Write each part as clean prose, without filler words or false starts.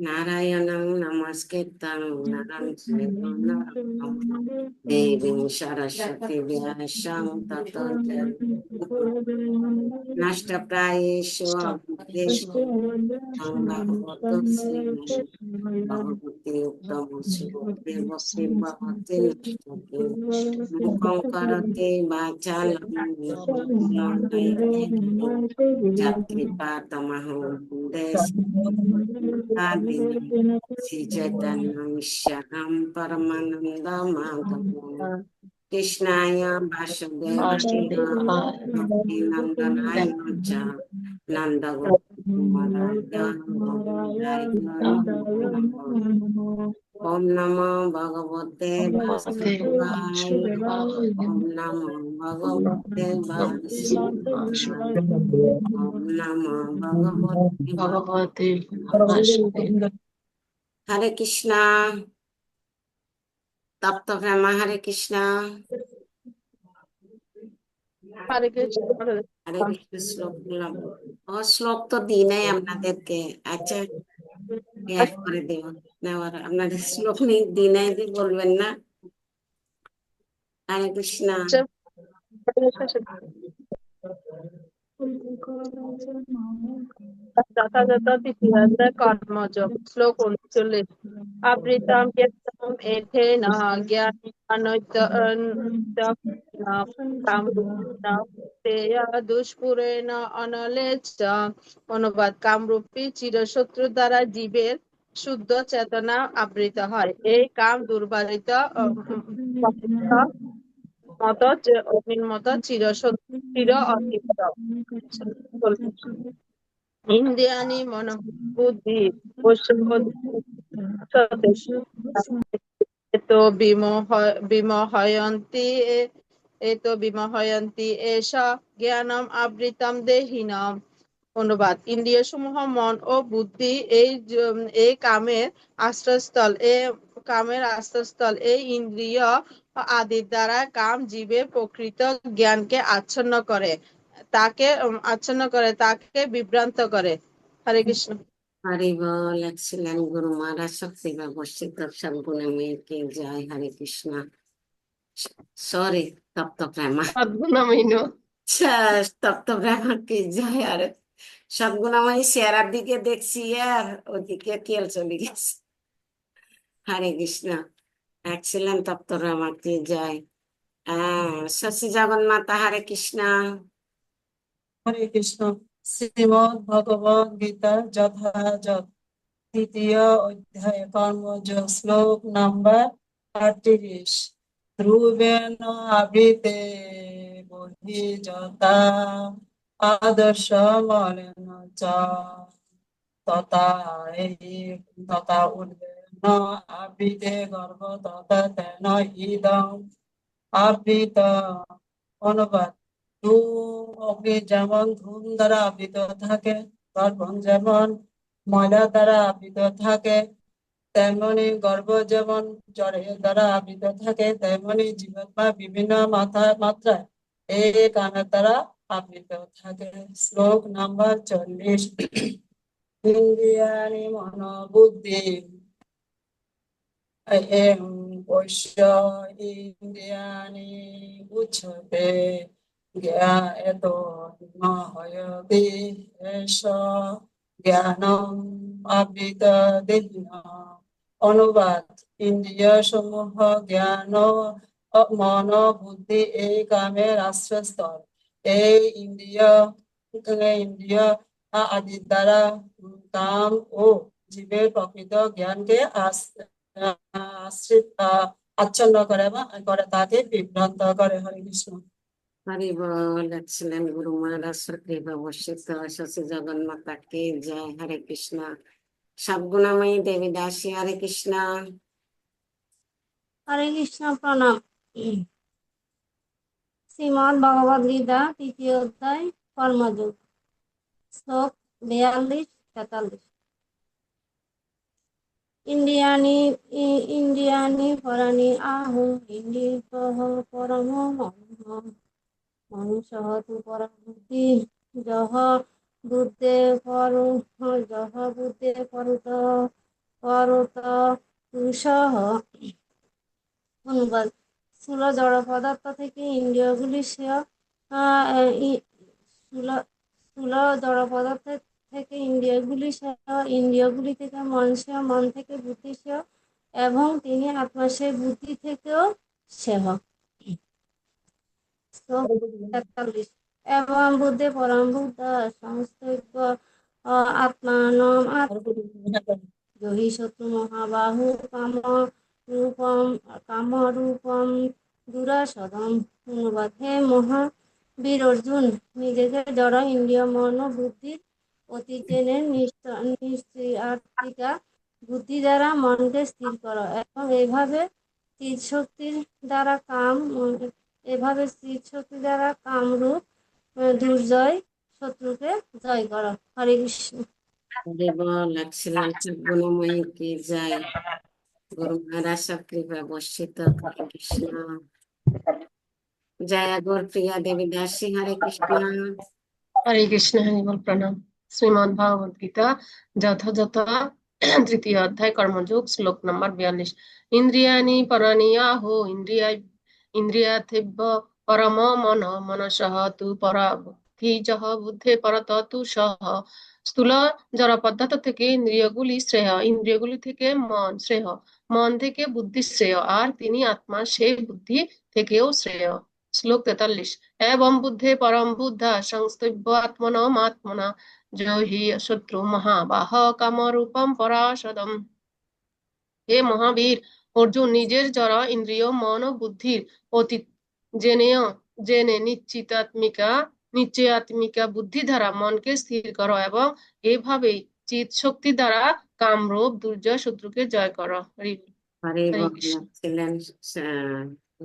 Narayanam namaskritam naram chaiva narottama devim saraswati vyasam tato nashtaprayeshu abhudeshu bhagavato srimad bhagavati uttama sri bhakti bhavati nashtate mukhaṁ karate vachalam nayate girim jatkripatamaham Adinam Sri Chaitanya Vishakam Paramananda Madhavam Krishnaya Vasudevaya Bhakti Nandanaya Cha Nanda Gopakumaraya Govindaya Namo Namo Om Namo Bhagavate Vasudevaya Om Namo Bhagavate Vasudevaya Om Namo Bhagavate Vasudevaya Hare Krishna তপ্ত প্রেমা হরে কৃষ্ণ হরে কৃষ্ণ। হরে কৃষ্ণ শ্লোক বললাম শ্লোক তো দিই নাই আপনাদেরকে আচ্ছা ইয়াদ করে দেব নেওয়ার আপনাদের শ্লোক নেই দিই নাই যে বলবেন না হরে কৃষ্ণ যথাযথ তিথিরাত্রে কর্মযোগ শ্লোক 39 আবৃতম কেতম এথেন জ্ঞান দুষ্পুরেণ অনলেচ। অনুবাদ কামরূপী চিরশত্রু দ্বারা জীবের শুদ্ধ চেতনা আবৃত হয়। এই কাম দুর্বারিত মত অগ্নির মতো চির অতৃপ্ত। ইন্দ্রিয়াণি মনোবুদ্ধি বিমোহয়ন্তি এষ জ্ঞানম আবৃতম দেহিনম। অনুবাদ ইন্দ্রিয় সমূহ মন ও বুদ্ধি এই কামের আশ্রয়স্থল। এই ইন্দ্রিয় আদির দ্বারা কাম জীবের প্রকৃত জ্ঞানকে আচ্ছন্ন করে তাকে বিভ্রান্ত করে। হরে কৃষ্ণ। হরি বল এক্সিলেন্ট গুরু মহারাজ শক্তি ব্যবস্থিত সদ্গুণে মেয়েকে জয় হরে কৃষ্ণ সরি তপ্ত প্রেমা তপ্ত প্রেমা কি জয় আরে সদ্গুণাময়ী চেহারার দিকে দেখছি আর ওদিকে খেয়াল চলে গেছে হরে কৃষ্ণ এক্সিলেন্ট তপ্ত প্রেমা কি জয় শশী জগন্মাতা হরে কৃষ্ণ হরে কৃষ্ণ। শ্রীমদ ভগবদ গীতা যথাযথ তৃতীয় অধ্যায় কর্মযোগ শ্লোক নাম্বার 38 ধ্রুবেণ আবৃতে বহি যথা আদর্শ মলেন চ তথা উদ্বেন আবৃতে গর্ভ তথা তেন ইদং আবৃত। অনুবাদ অগ্নি যেমন ধূম দ্বারা আবৃত থাকে, দর্পণ যেমন ময়লা দ্বারা আবৃত থাকে, তেমনি গর্ভ যেমন জড়ের দ্বারা আবৃত থাকে, তেমনি জীবাত্মা বিভিন্ন মাত্রায় এই কামের দ্বারা আবৃত থাকে। শ্লোক নাম্বার 40 ইন্দ্রিয়াণি মনোবুদ্ধি পৈশ্য ইন্দ্রিয়াণি উচ্যতে জ্ঞানমহয়তি এষ জ্ঞানম আবৃত দেহিন। অনুবাদ ইন্দ্রিয় সমূহ জ্ঞান মন বুদ্ধি এই কামের আশ্রয়স্থল। এই ইন্দ্রিয় আদির দ্বারা কাম ও জীবের প্রকৃত জ্ঞানকে আচ্ছন্ন করে তাকে বিভ্রান্ত করে। হরে কৃষ্ণ। হরি বল এক্সিলেন্ট গুরু মহারাজ শক্তি ব্যবস্থিত শশী জগন্মাতা কে জয় হরে কৃষ্ণ সদ্গুণাময়ী দেবী দাসী হরে কৃষ্ণ হরে কৃষ্ণ প্রণাম। শ্রীমদ ভগবদ গীতা তৃতীয় অধ্যায় কর্মযোগ শ্লোক 42-43 ইন্দ্রিয়াণি পরাণি আহু ইন্দ্রিয়ঃ পরমো মনুষ্যঃ তু পরম বুদ্ধি যহ বুদ্ধে পরু যহ বুদ্ধে পরত পুরুষঃ। অনুবাদ: স্থূল জড় পদার্থ থেকে ইন্দ্রিয়গুলি স্থূল স্থূল জড় পদার্থ থেকে ইন্দ্রিয়গুলি থেকে মন থেকে বুদ্ধি এবং তিনি আত্মা সেই বুদ্ধি থেকেও সেহ। শ্লোক ৪৩। এবং বুদ্ধে পরম বুদ্ধ সংস্থৈব আত্মানম জহি শত্রু মহাবাহু কামরূপম দুরাসদম। অনুবাদ: হে মহাবীর অর্জুন, নিজেদের জড় ইন্দ্রিয় মন ও বুদ্ধির অতীত জেনে নিশ্চয়াত্মিকা বুদ্ধি দ্বারা মনকে স্থির করো এবং এভাবে স্থির শক্তি দ্বারা কামরূপ দুর্জয় শত্রুকে জয় করো। হরে কৃষ্ণ। হরে বল, এক্সেলেন্ট গুণময়ী কি জয়। গুরু মহারাজ কৃপা বর্ষিত। হরে কৃষ্ণ। জয়া গৌর প্রিয়া দেবী দাসী। হরে কৃষ্ণ। হরে কৃষ্ণ, হরি বল, প্রণাম। শ্রীমদ্ ভাগবত গীতা যথাযথ তৃতীয় অধ্যায় কর্মযোগ, শ্লোক নম্বর 42। ইন্দ্রিয়াণি পরাণি আহো ইন্দ্রিয়ার্থেভ্য পরম মন মনসঃ তু পরা বুদ্ধি যহ বুদ্ধে পরত তু সহ। স্থূল জড় পদার্থ থেকে ইন্দ্রিয়গুলি থেকে মন শ্রেয়, মন থেকে বুদ্ধি শ্রেয়, আর তিনি আত্মা সেই বুদ্ধি থেকেও শ্রেয়। শ্লোক 43। এবং বুদ্ধে পরম বুদ্ধা সংস্থিব্য আত্মনা জহি শত্রু মহাবাহ কামরূপম পরাশদম। হে মহাবীর অর্জুন, নিজের জড় ইন্দ্রিয় মন ও বুদ্ধির অতীত জেনে নিশ্চয়াত্মিকা বুদ্ধি দ্বারা মনকে স্থির করো এবং এভাবেই চিৎ শক্তি দ্বারা কামরূপ দুর্জয় শত্রুকে জয় করো। হরি হরে হরে বল, কৃষ্ণ। এক্সেলেন্ট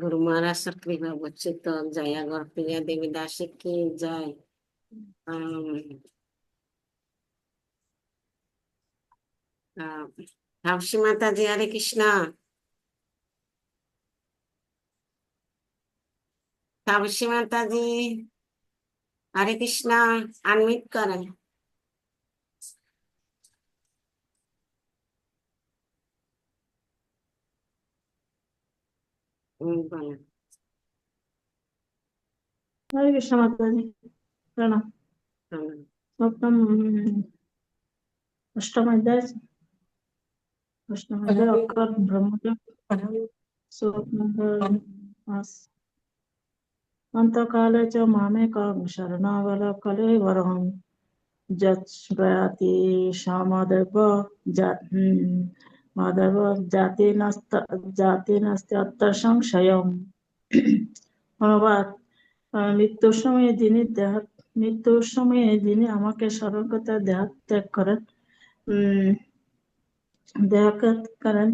গুরু মহারাজ কৃপা বর্ষিত। জয়া গৌর প্রিয়া দেবী দাসী কি জয়। তাপসী মাতাজি। হরে কৃষ্ণ। তাপসী মাতাজি। হরে কৃষ্ণ। আনমিউট করেন। বলেন। हरे कृष्ण माता जी, प्रणाम। প্রণাম। सप्तम अष्टम अध्याय अक्षर ब्रह्मज्ञ, श्लोक नंबर 5। अंतकाले च मामेकं शरणागतकले वरं यच्छ्रयाति माधव জাতিনাস্তি সংশয়ম। অনুবাদ: মৃত্যুর সময়ে যিনি আমাকে স্মরণ করতে দেহত্যাগ করেন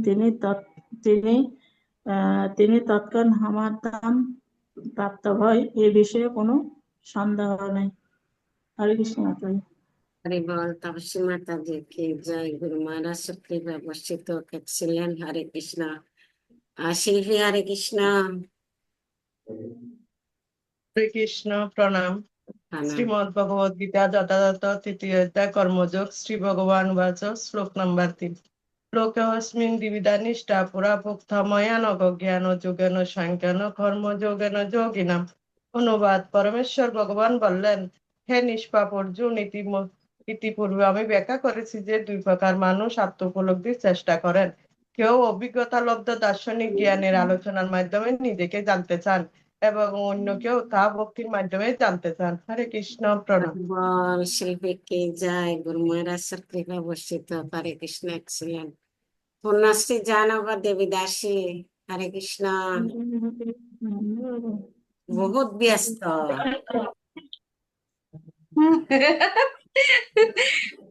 তিনি তৎক্ষণ আমার ধাম প্রাপ্ত হয়, এ বিষয়ে কোনো সন্দেহ নেই। হরে কৃষ্ণ মাতাজি। হরে বল, তাপসী মাতাজি কি জয়। গুরু মহারাজ কৃপা বর্ষিত। এক্সেলেন্ট। হরে কৃষ্ণ। শিল্পী। হরে কৃষ্ণ। হরে কৃষ্ণ, প্রণাম। প্রণাম। শ্রীমদ্ ভগবদ গীতা যথাযথ তৃতীয় অধ্যায় কর্মযোগ। শ্রী ভগবান বাচ শ্লোক নম্বর 3। লোকেऽস্মিन् দ্বিবিধা নিষ্ঠা পুরা ভোক্তা ময়া নঘ জ্ঞান যোগেন সাংখ্যান কর্মযোগেন যোগিনাম। অনুবাদ: পরমেশ্বর ভগবান বললেন, হে নিষ্পাপ অর্জুন, ইতিপূর্বে আমি ব্যাখ্যা করেছি যে দুই প্রকার মানুষ আত্ম উপলব্ধির চেষ্টা করেন। কেউ অভিজ্ঞতা লব্ধ দার্শনিক জ্ঞানের আলোচনার মাধ্যমে নিজেকে জানতে চান এবং অন্য কেউ তা ভক্তির মাধ্যমে জানতে চান। হরে কৃষ্ণ, প্রণাম। বল, শিল্পী কি জয়। গুরু মহারাজ কৃপা বর্ষিত। হরে কৃষ্ণ। এক্সেলেন্ট। পূর্ণশ্রী জানবা দেবী দাসী। হরে কৃষ্ণ। বহুত ব্যস্ত।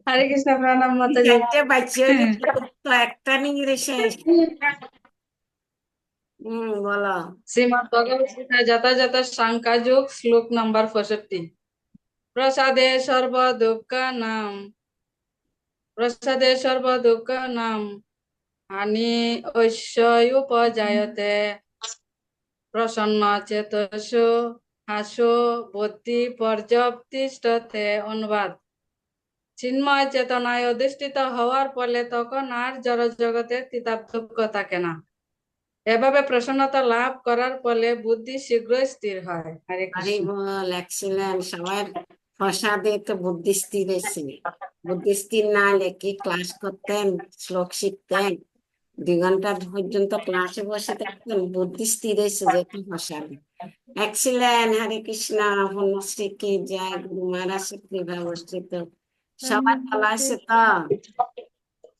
হরে কৃষ্ণ, প্রণাম মাতাজি। চারটে বাচ্চা হইলে কি করতো, একটা নিয়ে শেষ। বলো। শ্রীমদ্ ভগবত গীতা যথাযথ সাংখ্যযোগ, শ্লোক নম্বর 65। প্রসাদে সর্বদুঃখানাং হানি ঐশ্বর্যোপজায়তে প্রসন্ন চেতসো হাসো বুদ্ধি পর্যবতিষ্ঠতে। অনুবাদ: চিন্ময় চেতনায় অধিষ্ঠিত হওয়ার ফলে তখন আর জড় জগতের তিতার্থক্য থাকে না। এভাবে প্রসন্নতা লাভ করার ফলে বুদ্ধি শীঘ্রই স্থির হয়। হরে আরে কৃষ্ণ। বল, এক্সিলেন্ট। সবার প্রসাদে তো বুদ্ধি স্থির এসে, বুদ্ধি স্থির না হলে কি ক্লাস করতেন, শ্লোক শিখতেন, 2 ঘন্টা পর্যন্ত ক্লাসে বসে থাকতেন? বুদ্ধি স্থির এসে যেত প্রসাদে। এক্সিলেন্ট। হরে কৃষ্ণ। পূর্ণশ্রী কি জয়, গুরু মহারাজ কৃপা বর্ষিত। সবার ভালো আছে তো?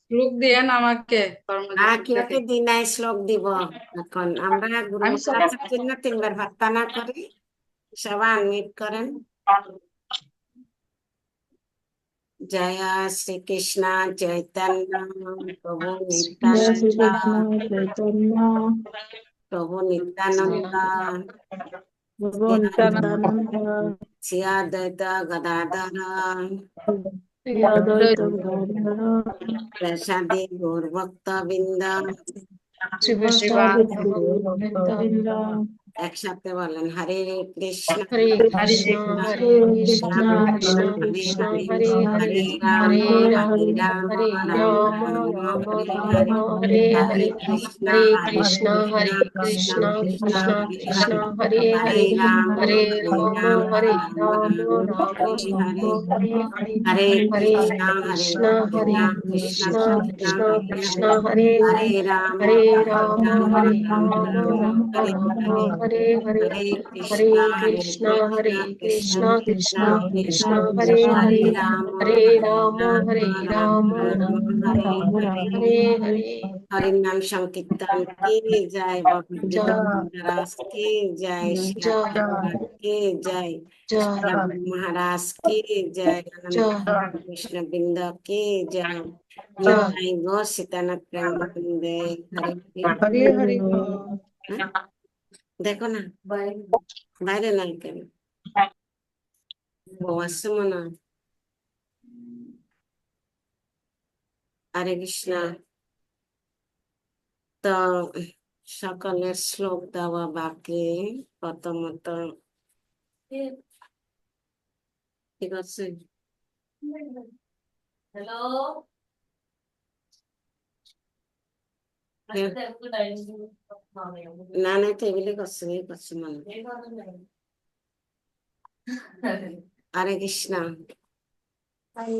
শ্লোক দিয়েন আমাকে হ্যাঁ, কর্মযোগ কেউ থেকে। দিনাই শ্লোক দিব। এখন আমরা গুরু আমি সব মহারাজের জন্য 3 বার প্রার্থনা করি। সবাই আনমিউট করেন। জয় শ্রীকৃষ্ণ চৈতন্য প্রভু জয় নিত্যানন্দ, শ্রীকৃষ্ণ চৈতন্য প্রভু নিত্যানন্দ, প্রভু নিত্যানন্দ শ্রী অদ্বৈত গদাধর শ্রী অদ্বৈত গদাধর প্রসাদে গৌর ভক্ত বৃন্দ। শ্রী প্রসাদে বৈষ্ণব ভক্তবৃন্দ। একসাথে বলেন, হরে কৃষ্ণ হরে হরে কৃষ্ণ কৃষ্ণ হরে কৃষ্ণ কৃষ্ণ হরে কৃষ্ণ হরে, হরে হরে হরে রাম হরে রাম হরে রাম হরে রাম রাম রাম রাম হরে রাম হরে, হরে হরে হরে কৃষ্ণ হরে হরে কৃষ্ণ হরে কৃষ্ণ কৃষ্ণ কৃষ্ণ কৃষ্ণ কৃষ্ণ কৃষ্ণ হরে হরে হরে রাম হরে হরে রাম রাম হরে রাম রাম রাম রাম হরে রাম হরে, হরে হরে হরে হরে কৃষ্ণ কৃষ্ণ হরে হরে কৃষ্ণ কৃষ্ণ কৃষ্ণ কৃষ্ণ কৃষ্ণ কৃষ্ণ হরে হরে হরে, হরে হরে রাম রাম হরে রাম রাম রাম রাম হরে রাম হরে, হরে হরে হরে হরে কৃষ্ণ কৃষ্ণ কৃষ্ণ হরে কৃষ্ণ কৃষ্ণ কৃষ্ণ কৃষ্ণ কৃষ্ণ হরে হরে হরে রাম হরে রাম রাম হরে রাম রাম রাম রাম হরে রাম হরে। হরে হরে হরির নাম সংকীর্তন কি জয়, ভগবদ্গীতা জয় মহারাজ কি জয়, শিলা জয় প্রভুপাদ কি জয়, জয় শিলা গুরু মহারাজ কি জয়, আনন্দ জয় কৃষ্ণ বৃন্দ কি জয়, জয় নিতাই গো সীতানাথ প্রেম বন্দে। হরে হরে হরে হ্যাঁ? দেখো না, বাইরে নাই কেন? ও আসছে মনে হয়। হরে কৃষ্ণ। তো সকলের শ্লোক দেওয়া বাকি। প্রথমত ঠিক আছে। না না, টেবিলে করছে, এই করছে মানে। হরে কৃষ্ণ। হরে